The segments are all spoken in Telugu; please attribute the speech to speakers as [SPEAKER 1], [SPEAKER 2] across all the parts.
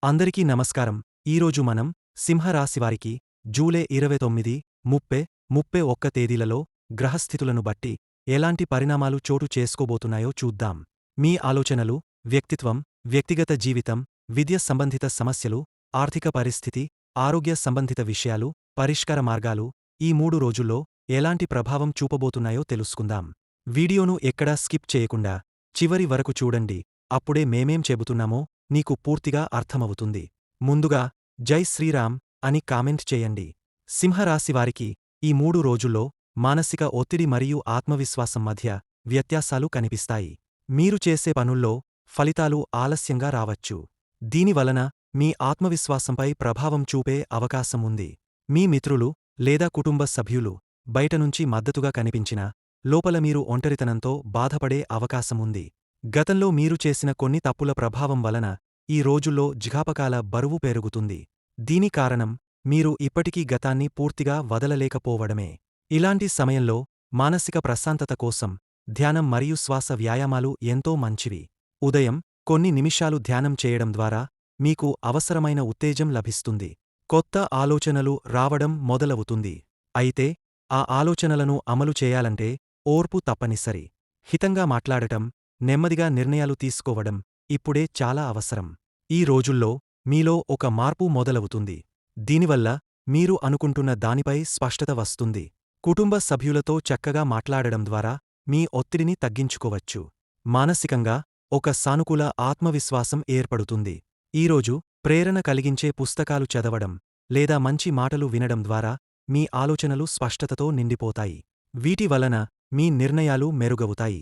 [SPEAKER 1] అందరికీ నమస్కారం. ఈరోజు మనం సింహరాశివారికి జూలై 29, 30, 31 తేదీలలో గ్రహస్థితులను బట్టి ఎలాంటి పరిణామాలు చోటు చేసుకోబోతున్నాయో చూద్దాం. మీ ఆలోచనలు, వ్యక్తిత్వం, వ్యక్తిగత జీవితం, విద్య సంబంధిత సమస్యలు, ఆర్థిక పరిస్థితి, ఆరోగ్య సంబంధిత విషయాలు, పరిష్కార మార్గాలు ఈ 3 రోజుల్లో ఎలాంటి ప్రభావం చూపబోతున్నాయో తెలుసుకుందాం. వీడియోను ఎక్కడా స్కిప్ చేయకుండా చివరి వరకు చూడండి. అప్పుడే మేమేం చెబుతున్నామో నీకు పూర్తిగా అర్థమవుతుంది. ముందుగా జై శ్రీరామ్ అని కామెంట్ చేయండి. సింహరాశివారికి ఈ 3 రోజుల్లో మానసిక ఒత్తిడి మరియు ఆత్మవిశ్వాసం మధ్య వ్యత్యాసాలు కనిపిస్తాయి. మీరు చేసే పనుల్లో ఫలితాలు ఆలస్యంగా రావచ్చు. దీనివలన మీ ఆత్మవిశ్వాసంపై ప్రభావం చూపే అవకాశం ఉంది. మీ మిత్రులు లేదా కుటుంబ సభ్యులు బయటనుంచి మద్దతుగా కనిపించినా లోపల మీరు ఒంటరితనంతో బాధపడే అవకాశముంది. గతంలో మీరు చేసిన కొన్ని తప్పుల ప్రభావం వలన ఈ రోజుల్లో జ్ఞాపకాల బరువు పెరుగుతుంది. దీని కారణం మీరు ఇప్పటికీ గతాన్ని పూర్తిగా వదలలేకపోవడమే. ఇలాంటి సమయంలో మానసిక ప్రశాంతత కోసం ధ్యానం మరియు శ్వాస వ్యాయామాలు ఎంతో మంచివి. ఉదయం కొన్ని నిమిషాలు ధ్యానం చేయడం ద్వారా మీకు అవసరమైన ఉత్తేజం లభిస్తుంది. కొత్త ఆలోచనలు రావడం మొదలవుతుంది. అయితే ఆ ఆలోచనలను అమలు చేయాలంటే ఓర్పు తప్పనిసరి. హితంగా మాట్లాడటం, నెమ్మదిగా నిర్ణయాలు తీసుకోవడం ఇప్పుడే చాలా అవసరం. ఈ రోజుల్లో మీలో ఒక మార్పు మొదలవుతుంది. దీనివల్ల మీరు అనుకుంటున్న దానిపై స్పష్టత వస్తుంది. కుటుంబ సభ్యులతో చక్కగా మాట్లాడడం ద్వారా మీ ఒత్తిడిని తగ్గించుకోవచ్చు. మానసికంగా ఒక సానుకూల ఆత్మవిశ్వాసం ఏర్పడుతుంది. ఈరోజు ప్రేరణ కలిగించే పుస్తకాలు చదవడం లేదా మంచి మాటలు వినడం ద్వారా మీ ఆలోచనలు స్పష్టతతో నిండిపోతాయి. వీటి వలన మీ నిర్ణయాలు మెరుగవుతాయి.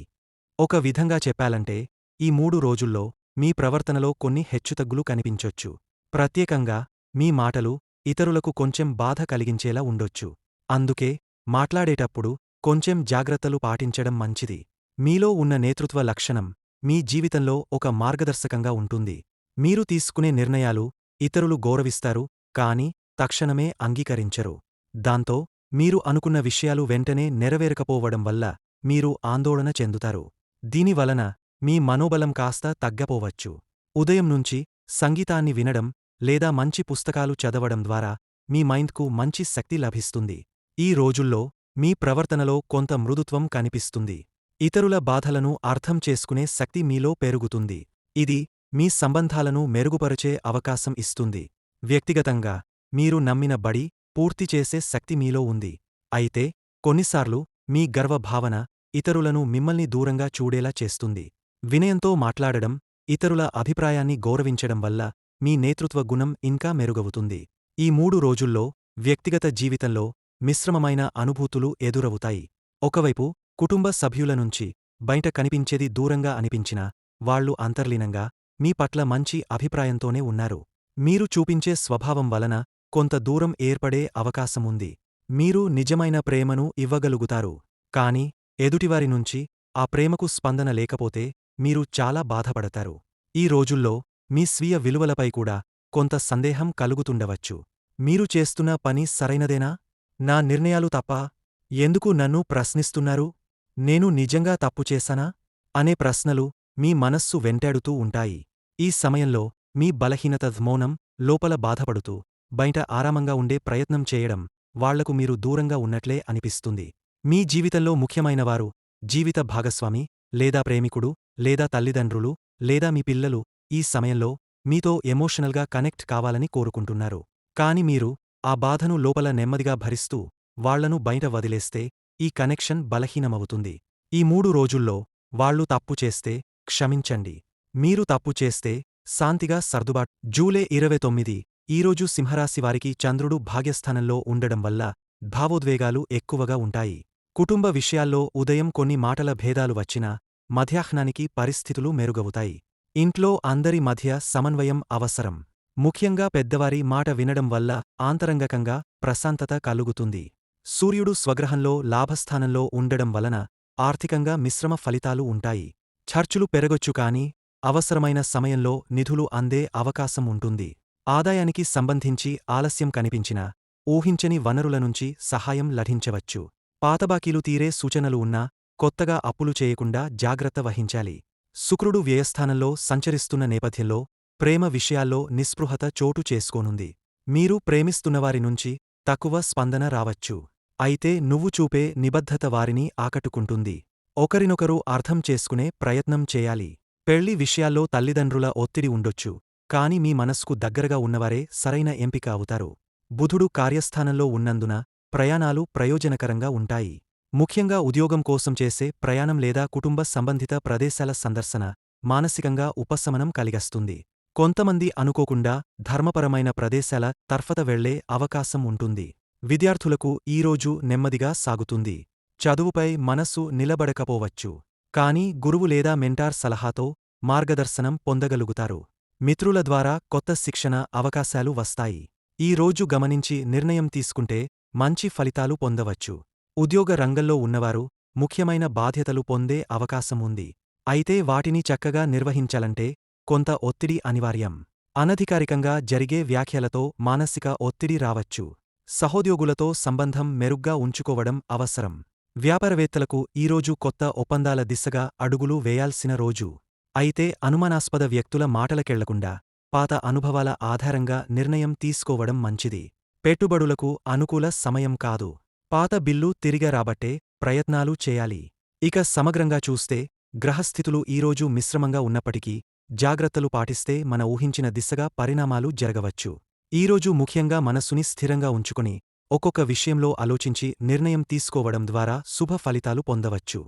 [SPEAKER 1] ఒక విధంగా చెప్పాలంటే ఈ 3 రోజుల్లో మీ ప్రవర్తనలో కొన్ని హెచ్చుతగ్గులు కనిపించొచ్చు. ప్రత్యేకంగా మీ మాటలు ఇతరులకు కొంచెం బాధ కలిగించేలా ఉండొచ్చు. అందుకే మాట్లాడేటప్పుడు కొంచెం జాగ్రత్తలు పాటించడం మంచిది. మీలో ఉన్న నేతృత్వ లక్షణం మీ జీవితంలో ఒక మార్గదర్శకంగా ఉంటుంది. మీరు తీసుకునే నిర్ణయాలు ఇతరులు గౌరవిస్తారు, కానీ తక్షణమే అంగీకరించరు. దాంతో మీరు అనుకున్న విషయాలు వెంటనే నెరవేరకపోవడం వల్ల మీరు ఆందోళన చెందుతారు. దీనివలన మీ మనోబలం కాస్త తగ్గపోవచ్చు. ఉదయం నుంచి సంగీతాన్ని వినడం లేదా మంచి పుస్తకాలు చదవడం ద్వారా మీ మైండ్కు మంచి శక్తి లభిస్తుంది. ఈ రోజుల్లో మీ ప్రవర్తనలో కొంత మృదుత్వం కనిపిస్తుంది. ఇతరుల బాధలను అర్థం చేసుకునే శక్తి మీలో పెరుగుతుంది. ఇది మీ సంబంధాలను మెరుగుపరచే అవకాశం ఇస్తుంది. వ్యక్తిగతంగా మీరు నమ్మిన బడి పూర్తి చేసే శక్తి మీలో ఉంది. అయితే కొన్నిసార్లు మీ గర్వభావన ఇతరులను మిమ్మల్ని దూరంగా చూడేలా చేస్తుంది. వినయంతో మాట్లాడడం, ఇతరుల అభిప్రాయాన్ని గౌరవించడం వల్ల మీ నేతృత్వ గుణం ఇంకా మెరుగవుతుంది. ఈ 3 రోజుల్లో వ్యక్తిగత జీవితంలో మిశ్రమమైన అనుభూతులు ఎదురవుతాయి. ఒకవైపు కుటుంబ సభ్యుల నుంచి బయట కనిపించేది దూరంగా అనిపించినా వాళ్లు అంతర్లీనంగా మీ పట్ల మంచి అభిప్రాయంతోనే ఉన్నారు. మీరు చూపించే స్వభావం వలన కొంత దూరం ఏర్పడే అవకాశముంది. మీరు నిజమైన ప్రేమను ఇవ్వగలుగుతారు, కానీ ఎదుటివారి నుంచి ఆ ప్రేమకు స్పందన లేకపోతే మీరు చాలా బాధపడతారు. ఈ రోజుల్లో మీ స్వీయ విలువలపై కూడా కొంత సందేహం కలుగుతుండవచ్చు. మీరు చేస్తున్న పని సరైనదేనా? నా నిర్ణయాలు తప్పా? ఎందుకు నన్ను ప్రశ్నిస్తున్నారు? నేను నిజంగా తప్పు చేశానా? అనే ప్రశ్నలు మీ మనస్సు వెంటాడుతూ ఉంటాయి. ఈ సమయంలో మీ బలహీనత మౌనం, లోపల బాధపడుతూ బయట ఆరామంగా ఉండే ప్రయత్నం చేయడం వాళ్లకు మీరు దూరంగా ఉన్నట్లే అనిపిస్తుంది. మీ జీవితంలో ముఖ్యమైనవారు, జీవిత భాగస్వామి లేదా ప్రేమికుడు లేదా తల్లిదండ్రులు లేదా మీ పిల్లలు ఈ సమయంలో మీతో ఎమోషనల్గా కనెక్ట్ కావాలని కోరుకుంటున్నారు. కాని మీరు ఆ బాధను లోపల నెమ్మదిగా భరిస్తూ వాళ్లను బయట వదిలేస్తే ఈ కనెక్షన్ బలహీనమవుతుంది. ఈ 3 రోజుల్లో వాళ్లు తప్పు చేస్తే క్షమించండి. మీరు తప్పు చేస్తే శాంతిగా సర్దుబాటు. జూలై 29 ఈరోజు సింహరాశివారికి చంద్రుడు భాగ్యస్థానంలో ఉండడం వల్ల భావోద్వేగాలు ఎక్కువగా ఉంటాయి. కుటుంబ విషయాల్లో ఉదయం కొన్ని మాటల భేదాలు వచ్చినా మధ్యాహ్నానికి పరిస్థితులు మెరుగవుతాయి. ఇంట్లో అందరి మధ్య సమన్వయం అవసరం. ముఖ్యంగా పెద్దవారి మాట వినడం వల్ల ఆంతరంగకంగా ప్రశాంతత కలుగుతుంది. సూర్యుడు స్వగ్రహంలో లాభస్థానంలో ఉండడం వలన ఆర్థికంగా మిశ్రమ ఫలితాలు ఉంటాయి. ఖర్చులు పెరగొచ్చు, కానీ అవసరమైన సమయంలో నిధులు అందే అవకాశం ఉంటుంది. ఆదాయానికి సంబంధించి ఆలస్యం కనిపించినా ఊహించని వనరుల నుంచి సహాయం లభించవచ్చు. పాతబాకీలు తీరే సూచనలు ఉన్నా కొత్తగా అప్పులు చేయకుండా జాగ్రత్త వహించాలి. శుక్రుడు వ్యయస్థానంలో సంచరిస్తున్న నేపథ్యంలో ప్రేమ విషయాల్లో నిస్పృహత చోటు చేసుకోనుంది. మీరు ప్రేమిస్తున్నవారి నుంచి తక్కువ స్పందన రావచ్చు. అయితే నువ్వు చూపే నిబద్ధత వారిని ఆకట్టుకుంటుంది. ఒకరినొకరు అర్థం చేసుకునే ప్రయత్నం చేయాలి. పెళ్లి విషయాల్లో తల్లిదండ్రుల ఒత్తిడి ఉండొచ్చు. కాని మీ మనస్సుకు దగ్గరగా ఉన్నవారే సరైన ఎంపిక అవుతారు. బుధుడు కార్యస్థానంలో ఉన్నందున ప్రయాణాలు ప్రయోజనకరంగా ఉంటాయి. ముఖ్యంగా ఉద్యోగం కోసం చేసే ప్రయాణం లేదా కుటుంబ సంబంధిత ప్రదేశాల సందర్శన మానసికంగా ఉపశమనం కలిగస్తుంది. కొంతమంది అనుకోకుండా ధర్మపరమైన ప్రదేశాల తర్ఫత వెళ్లే అవకాశం ఉంటుంది. విద్యార్థులకు ఈరోజు నెమ్మదిగా సాగుతుంది. చదువుపై మనస్సు నిలబడకపోవచ్చు. కానీ గురువు లేదా మెంటార్ సలహాతో మార్గదర్శనం పొందగలుగుతారు. మిత్రుల ద్వారా కొత్త శిక్షణ అవకాశాలు వస్తాయి. ఈ రోజు గమనించి నిర్ణయం తీసుకుంటే మంచి ఫలితాలు పొందవచ్చు. ఉద్యోగ రంగంలో ఉన్నవారు ముఖ్యమైన బాధ్యతలు పొందే అవకాశం ఉంది. అయితే వాటిని చక్కగా నిర్వహించాలంటే కొంత ఒత్తిడి అనివార్యం. అనధికారికంగా జరిగే వ్యాఖ్యలతో మానసిక ఒత్తిడి రావచ్చు. సహోద్యోగులతో సంబంధం మెరుగ్గా ఉంచుకోవడం అవసరం. వ్యాపారవేత్తలకు ఈరోజు కొత్త ఒప్పందాల దిశగా అడుగులు వేయాల్సిన రోజు. అయితే అనుమానాస్పద వ్యక్తుల మాటలకెళ్లకుండా పాత అనుభవాల ఆధారంగా నిర్ణయం తీసుకోవడం మంచిది. పెట్టుబడులకు అనుకూల సమయం కాదు. పాత బిల్లు తిరిగి రాబట్టే ప్రయత్నాలు చేయాలి. ఇక సమగ్రంగా చూస్తే గ్రహస్థితులు ఈరోజు మిశ్రమంగా ఉన్నప్పటికీ జాగ్రత్తలు పాటిస్తే మన ఊహించిన దిశగా పరిణామాలు జరగవచ్చు. ఈరోజు ముఖ్యంగా మనస్సుని స్థిరంగా ఉంచుకుని ఒక్కొక్క విషయంలో ఆలోచించి నిర్ణయం తీసుకోవడం ద్వారా శుభ ఫలితాలు పొందవచ్చు.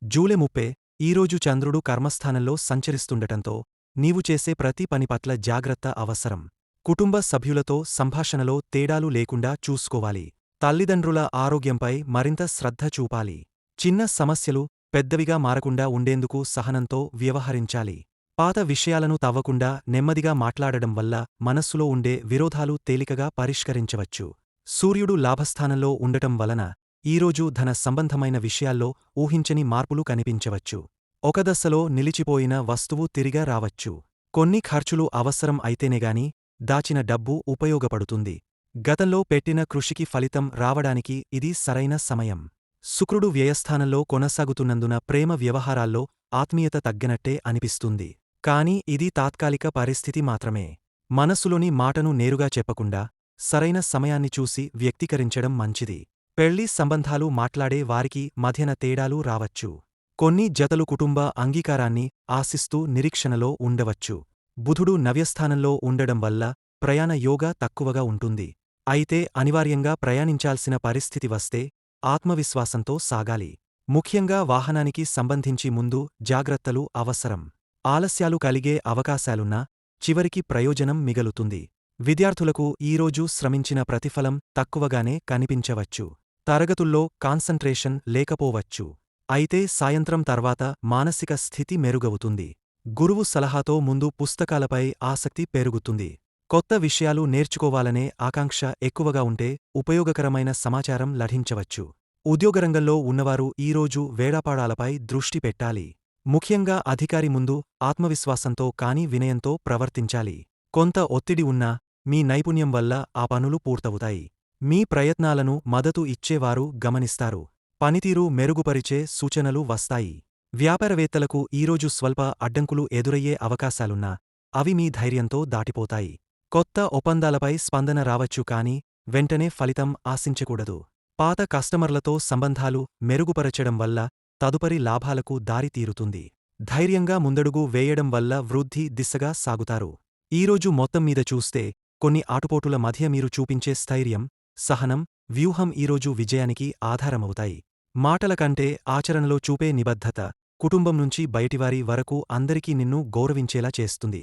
[SPEAKER 1] జూలై 30 ఈరోజు చంద్రుడు కర్మస్థానంలో సంచరిస్తుండటంతో నీవు చేసే ప్రతి పని పట్ల జాగ్రత్త అవసరం. కుటుంబ సభ్యులతో సంభాషణలో తేడాలు లేకుండా చూసుకోవాలి. తల్లిదండ్రుల ఆరోగ్యంపై మరింత శ్రద్ధ చూపాలి. చిన్న సమస్యలు పెద్దవిగా మారకుండా ఉండేందుకు సహనంతో వ్యవహరించాలి. పాత విషయాలను తవ్వకుండా నెమ్మదిగా మాట్లాడడం వల్ల మనస్సులో ఉండే విరోధాలు తేలికగా పరిష్కరించవచ్చు. సూర్యుడు లాభస్థానంలో ఉండటం వలన ఈరోజు ధన సంబంధమైన విషయాల్లో ఊహించని మార్పులు కనిపించవచ్చు. ఒక దశలో నిలిచిపోయిన వస్తువు తిరిగా రావచ్చు. కొన్ని ఖర్చులు అవసరం అయితేనేగాని దాచిన డబ్బు ఉపయోగపడుతుంది. గతంలో పెట్టిన కృషికి ఫలితం రావడానికి ఇది సరైన సమయం. శుక్రుడు వ్యయస్థానంలో కొనసాగుతున్నందున ప్రేమ వ్యవహారాల్లో ఆత్మీయత తగ్గినట్టే అనిపిస్తుంది. కానీ ఇది తాత్కాలిక పరిస్థితి మాత్రమే. మనసులోని మాటను నేరుగా చెప్పకుండా సరైన సమయాన్ని చూసి వ్యక్తీకరించడం మంచిది. పెళ్లి సంబంధాలు మాట్లాడే వారికి మధ్యన తేడాలు రావచ్చు. కొన్ని జతలు కుటుంబ అంగీకారాన్ని ఆశిస్తూ నిరీక్షణలో ఉండవచ్చు. బుధుడు నవ్యస్థానంలో ఉండడం వల్ల ప్రయాణ యోగా తక్కువగా ఉంటుంది. అయితే అనివార్యంగా ప్రయాణించాల్సిన పరిస్థితి వస్తే ఆత్మవిశ్వాసంతో సాగాలి. ముఖ్యంగా వాహనానికి సంబంధించి ముందు జాగ్రత్తలు అవసరం. ఆలస్యాలు కలిగే అవకాశాలున్నా చివరికి ప్రయోజనం మిగలుతుంది. విద్యార్థులకు ఈరోజు శ్రమించిన ప్రతిఫలం తక్కువగానే కనిపించవచ్చు. తరగతుల్లో కాన్సంట్రేషన్ లేకపోవచ్చు. అయితే సాయంత్రం తర్వాత మానసిక స్థితి మెరుగవుతుంది. గురువు సలహాతో ముందు పుస్తకాలపై ఆసక్తి పెరుగుతుంది. కొత్త విషయాలు నేర్చుకోవాలనే ఆకాంక్ష ఎక్కువగా ఉంటే ఉపయోగకరమైన సమాచారం లభించవచ్చు. ఉద్యోగరంగంలో ఉన్నవారు ఈరోజు వేళాపాడాలపై దృష్టి పెట్టాలి. ముఖ్యంగా అధికారి ముందు ఆత్మవిశ్వాసంతో కానీ వినయంతో ప్రవర్తించాలి. కొంత ఒత్తిడి ఉన్నా మీ నైపుణ్యం వల్ల ఆ పనులు పూర్తవుతాయి. మీ ప్రయత్నాలను మద్దతు ఇచ్చేవారు గమనిస్తారు. పనితీరు మెరుగుపరిచే సూచనలు వస్తాయి. వ్యాపారవేత్తలకు ఈరోజు స్వల్ప అడ్డంకులు ఎదురయ్యే అవకాశాలున్నా అవి మీ ధైర్యంతో దాటిపోతాయి. కొత్త ఒప్పందాలపై స్పందన రావచ్చు కానీ వెంటనే ఫలితం ఆశించకూడదు. పాత కస్టమర్లతో సంబంధాలు మెరుగుపరచడం వల్ల తదుపరి లాభాలకు దారి తీరుతుంది. ధైర్యంగా ముందడుగు వేయడం వల్ల వృద్ధి దిశగా సాగుతారు. ఈరోజు మొత్తం మీద చూస్తే కొన్ని ఆటుపోటుల మధ్య మీరు చూపించే స్థైర్యం, సహనం, వ్యూహం ఈరోజు విజయానికి ఆధారమవుతాయి. మాటల కంటే ఆచరణలో చూపే నిబద్ధత కుటుంబం నుంచి బయటివారి వరకు అందరికీ నిన్ను గౌరవించేలా చేస్తుంది.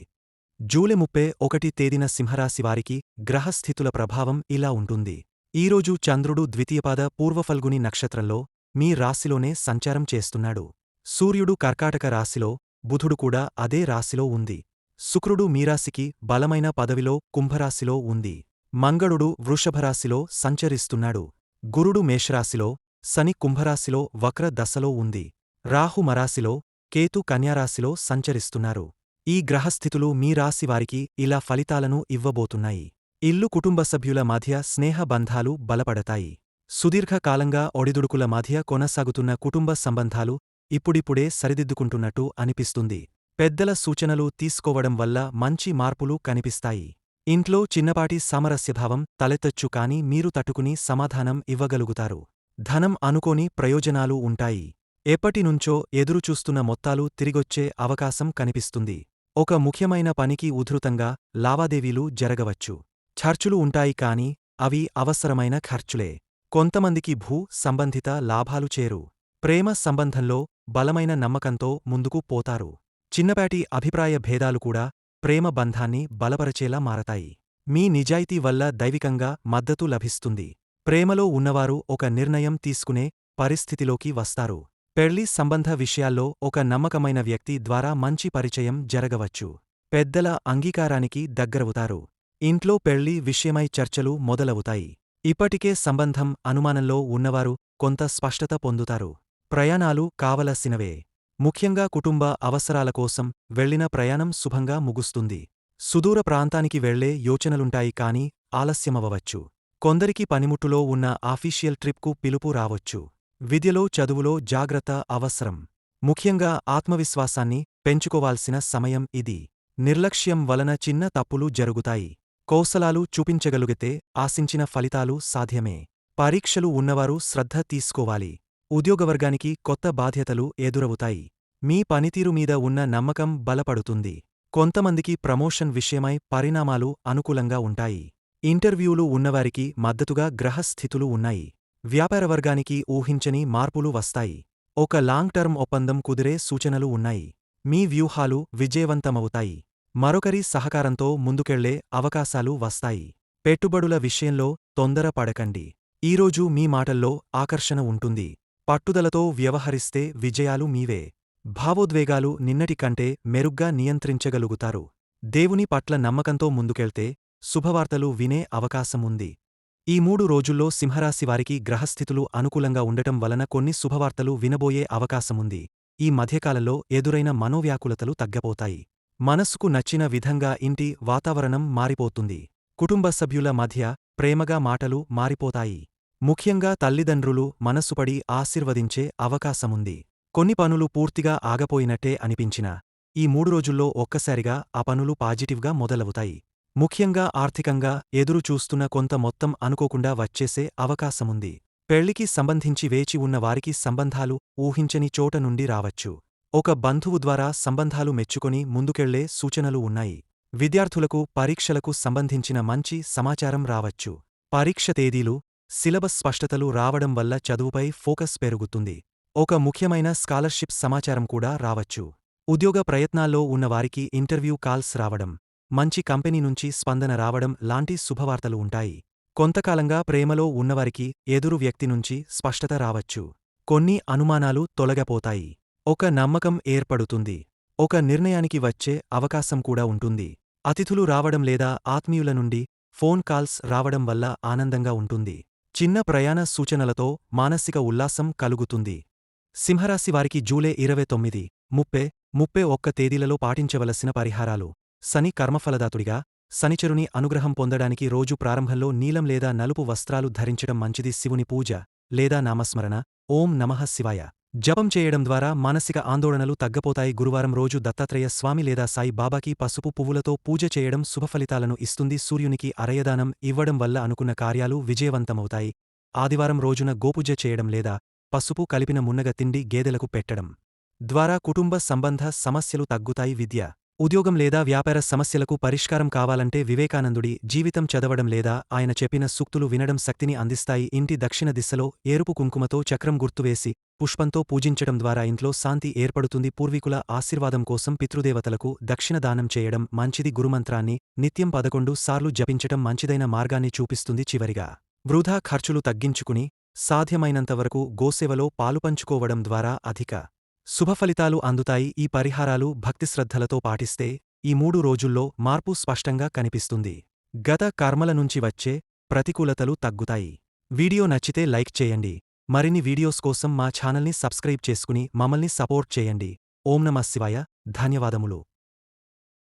[SPEAKER 1] జూలై 31 తేదీన సింహరాశివారికి గ్రహస్థితుల ప్రభావం ఇలా ఉంటుంది. ఈరోజు చంద్రుడు ద్వితీయపాద పూర్వఫల్గుని నక్షత్రంలో మీ రాశిలోనే సంచారం చేస్తున్నాడు. సూర్యుడు కర్కాటక రాశిలో, బుధుడు కూడా అదే రాశిలో ఉంది. శుక్రుడు మీరాశికి బలమైన పదవిలో కుంభరాశిలో ఉంది. మంగళుడు వృషభరాశిలో సంచరిస్తున్నాడు. గురుడు మేషరాశిలో, శని కుంభరాశిలో వక్ర దశలో ఉంది. రాహు మరాశిలో, కేతు కన్యారాశిలో సంచరిస్తున్నారు. ఈ గ్రహస్థితులు మీ రాశివారికి ఇలా ఫలితాలను ఇవ్వబోతున్నాయి. ఇల్లు కుటుంబ సభ్యుల మధ్య స్నేహ బంధాలు బలపడతాయి. సుదీర్ఘకాలంగా ఒడిదుడుకుల మధ్య కొనసాగుతున్న కుటుంబ సంబంధాలు ఇప్పుడిప్పుడే సరిదిద్దుకుంటున్నట్టు అనిపిస్తుంది. పెద్దల సూచనలు తీసుకోవడం వల్ల మంచి మార్పులు కనిపిస్తాయి. ఇంట్లో చిన్నపాటి సామరస్యభావం తలెత్తొచ్చు కాని మీరు తట్టుకుని సమాధానం ఇవ్వగలుగుతారు. ధనం అనుకోని ప్రయోజనాలు ఉంటాయి. ఎప్పటినుంచో ఎదురుచూస్తున్న మొత్తాలు తిరిగొచ్చే అవకాశం కనిపిస్తుంది. ఒక ముఖ్యమైన పనికి ఉధృతంగా లావాదేవీలు జరగవచ్చు. ఖర్చులు ఉంటాయి కాని అవి అవసరమైన ఖర్చులే. కొంతమందికి భూ సంబంధిత లాభాలు చేరు. ప్రేమ సంబంధంలో బలమైన నమ్మకంతో ముందుకు పోతారు. చిన్నపాటి అభిప్రాయ భేదాలు కూడా ప్రేమ బంధాన్ని బలపరచేలా మారతాయి. మీ నిజాయితీ వల్ల దైవికంగా మద్దతు లభిస్తుంది. ప్రేమలో ఉన్నవారు ఒక నిర్ణయం తీసుకునే పరిస్థితిలోకి వస్తారు. పెళ్లి సంబంధ విషయాల్లో ఒక నమ్మకమైన వ్యక్తి ద్వారా మంచి పరిచయం జరగవచ్చు. పెద్దల అంగీకారానికి దగ్గరవుతారు. ఇంట్లో పెళ్లి విషయమై చర్చలు మొదలవుతాయి. ఇప్పటికే సంబంధం అనుమానంలో ఉన్నవారు కొంత స్పష్టత పొందుతారు. ప్రయాణాలు కావలసినవే. ముఖ్యంగా కుటుంబ అవసరాల కోసం వెళ్లిన ప్రయాణం శుభంగా ముగుస్తుంది. సుదూర ప్రాంతానికి వెళ్లే యోచనలుంటాయి కాని ఆలస్యమవవచ్చు. కొందరికి పనిముట్టులో ఉన్న ఆఫీషియల్ ట్రిప్కు పిలుపు రావొచ్చు. విద్యలో చదువులో జాగ్రత్త అవసరం. ముఖ్యంగా ఆత్మవిశ్వాసాన్ని పెంచుకోవాల్సిన సమయం ఇది. నిర్లక్ష్యం వలన చిన్న తప్పులు జరుగుతాయి. కౌశలాలు చూపించగలిగితే ఆశించిన ఫలితాలు సాధ్యమే. పరీక్షలు ఉన్నవారు శ్రద్ధ తీసుకోవాలి. ఉద్యోగవర్గానికి కొత్త బాధ్యతలు ఎదురవుతాయి. మీ పనితీరు మీద ఉన్న నమ్మకం బలపడుతుంది. కొంతమందికి ప్రమోషన్ విషయమై పరిణామాలు అనుకూలంగా ఉంటాయి. ఇంటర్వ్యూలు ఉన్నవారికి మద్దతుగా గ్రహస్థితులు ఉన్నాయి. వ్యాపారవర్గానికి ఊహించని మార్పులు వస్తాయి. ఒక లాంగ్ టర్మ్ ఒప్పందం కుదిరే సూచనలు ఉన్నాయి. మీ వ్యూహాలు విజయవంతమవుతాయి. మరొకరి సహకారంతో ముందుకెళ్లే అవకాశాలు వస్తాయి. పెట్టుబడుల విషయంలో తొందర పడకండి. ఈరోజు మీ మాటల్లో ఆకర్షణ ఉంటుంది. పట్టుదలతో వ్యవహరిస్తే విజయాలు మీవే. భావోద్వేగాలు నిన్నటి కంటే మెరుగ్గా నియంత్రించగలుగుతారు. దేవుని పట్ల నమ్మకంతో ముందుకెళ్తే శుభవార్తలు వినే అవకాశముంది. ఈ 3 రోజుల్లో సింహరాశివారికి గ్రహస్థితులు అనుకూలంగా ఉండటం వలన కొన్ని శుభవార్తలు వినబోయే అవకాశముంది. ఈ మధ్యకాలంలో ఎదురైన మనోవ్యాకులతలు తగ్గపోతాయి. మనసుకు నచ్చిన విధంగా ఇంటి వాతావరణం మారిపోతుంది. కుటుంబ సభ్యుల మధ్య ప్రేమగా మాటలు మారిపోతాయి. ముఖ్యంగా తల్లిదండ్రులు మనస్సుపడి ఆశీర్వదించే అవకాశముంది. కొన్ని పనులు పూర్తిగా ఆగపోయినట్టే అనిపించినా ఈ 3 రోజుల్లో ఒక్కసారిగా ఆ పనులు పాజిటివ్గా మొదలవుతాయి. ముఖ్యంగా ఆర్థికంగా ఎదురుచూస్తున్న కొంత మొత్తం అనుకోకుండా వచ్చేసే అవకాశముంది. పెళ్లికి సంబంధించి వేచి ఉన్న వారికి సంబంధాలు ఊహించని చోట నుండి రావచ్చు. ఒక బంధువు ద్వారా సంబంధాలు మెచ్చుకొని ముందుకెళ్లే సూచనలు ఉన్నాయి. విద్యార్థులకు పరీక్షలకు సంబంధించిన మంచి సమాచారం రావచ్చు. పరీక్ష తేదీలు, సిలబస్ స్పష్టతలు రావడం వల్ల చదువుపై ఫోకస్ పెరుగుతుంది. ఒక ముఖ్యమైన స్కాలర్షిప్ సమాచారం కూడా రావచ్చు. ఉద్యోగ ప్రయత్నాల్లో ఉన్నవారికి ఇంటర్వ్యూ కాల్స్ రావడం, మంచి కంపెనీ నుంచి స్పందన రావడం లాంటి శుభవార్తలు ఉంటాయి. కొంతకాలంగా ప్రేమలో ఉన్నవారికి ఎదురు వ్యక్తి నుంచి స్పష్టత రావచ్చు. కొన్ని అనుమానాలు తొలగపోతాయి. ఒక నమ్మకం ఏర్పడుతుంది. ఒక నిర్ణయానికి వచ్చే అవకాశం కూడా ఉంటుంది. అతిథులు రావడం లేదా ఆత్మీయుల నుండి ఫోన్ కాల్స్ రావడం వల్ల ఆనందంగా ఉంటుంది. చిన్న ప్రయాణ సూచనలతో మానసిక ఉల్లాసం కలుగుతుంది. సింహరాశివారికి జూలై 29, 30, 31 తేదీలలో పాటించవలసిన పరిహారాలు. శని కర్మఫలదాతుడిగా శనిచరుని అనుగ్రహం పొందడానికి రోజు ప్రారంభంలో నీలం లేదా నలుపు వస్త్రాలు ధరించడం మంచిది. శివుని పూజ లేదా నామస్మరణ, ఓం నమః శివాయ జపం చేయడం ద్వారా మానసిక ఆందోళనలు తగ్గపోతాయి. గురువారం రోజు దత్తాత్రేయ స్వామి లేదా సాయి బాబాకి పసుపు పువ్వులతో పూజ చేయడం శుభఫలితాలను ఇస్తుంది. సూర్యునికి అరయదానం ఇవ్వడం వల్ల అనుకున్న కార్యాలు విజయవంతమవుతాయి. ఆదివారం రోజున గోపూజ చేయడం లేదా పసుపు కలిపిన మున్నగ తిండి గేదెలకు పెట్టడం ద్వారా కుటుంబ సంబంధ సమస్యలు తగ్గుతాయి. విద్య, ఉద్యోగం లేదా వ్యాపార సమస్యలకు పరిష్కారం కావాలంటే వివేకానందుడి జీవితం చదవడం లేదా ఆయన చెప్పిన సూక్తులు వినడం శక్తిని అందిస్తాయి. ఇంటి దక్షిణ దిశలో ఎరుపు కుంకుమతో చక్రం గుర్తువేసి పుష్పంతో పూజించడం ద్వారా ఇంట్లో శాంతి ఏర్పడుతుంది. పూర్వీకుల ఆశీర్వాదం కోసం పితృదేవతలకు దక్షిణ దానం చేయడం మంచిది. గురుమంత్రాన్ని నిత్యం 11 సార్లు జపించటం మంచిదైన మార్గాన్ని చూపిస్తుంది. చివరిగా వృధా ఖర్చులు తగ్గించుకుని సాధ్యమైనంతవరకు గోసేవలో పాలుపంచుకోవడం ద్వారా అధిక శుభఫలితాలు అందుతాయి. ఈ పరిహారాలు భక్తిశ్రద్ధలతో పాటిస్తే ఈ 3 రోజుల్లో మార్పు స్పష్టంగా కనిపిస్తుంది. గత కర్మల నుంచి వచ్చే ప్రతికూలతలు తగ్గుతాయి. వీడియో నచ్చితే లైక్ చేయండి. మరిన్ని వీడియోస్ కోసం మా ఛానల్ని సబ్స్క్రైబ్ చేసుకుని మమ్మల్ని సపోర్ట్ చేయండి. ఓం నమః శివాయ. ధన్యవాదములు.